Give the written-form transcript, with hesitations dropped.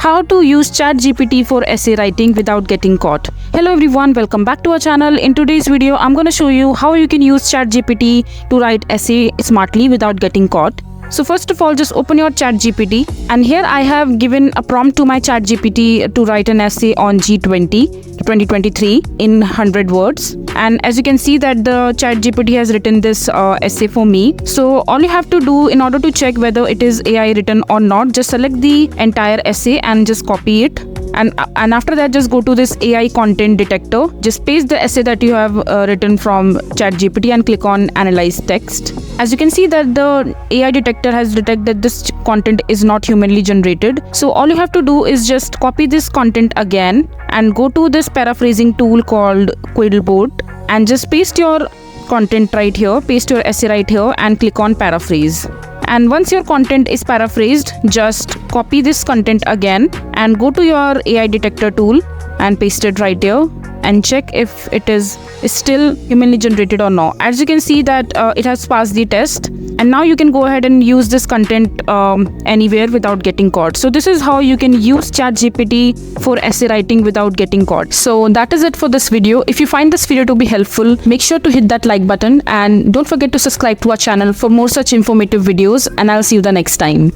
How to use ChatGPT for essay writing without getting caught. Hello everyone, welcome back to our channel. In today's video, I'm going to show you how you can use ChatGPT to write essay smartly without getting caught. So first of all, just open your ChatGPT, and here I have given a prompt to my ChatGPT to write an essay on G20 2023 in 100 words. And as you can see that the ChatGPT has written this essay for me. So all you have to do in order to check whether it is AI written or not, just select the entire essay and just copy it. And after that, just go to this AI content detector. Just paste the essay that you have written from ChatGPT and click on analyze text. As you can see that the AI detector has detected that this content is not humanly generated. So all you have to do is just copy this content again and go to this paraphrasing tool called Quillboard and just paste your content right here, paste your essay right here and click on paraphrase. And once your content is paraphrased, just copy this content again and go to your AI detector tool and paste it right here and check if it is still humanly generated or not. As you can see that it has passed the test, and now you can go ahead and use this content anywhere without getting caught. So this is how you can use ChatGPT for essay writing without getting caught. So that is it for this video. If you find this video to be helpful, make sure to hit that like button and don't forget to subscribe to our channel for more such informative videos, and I'll see you the next time.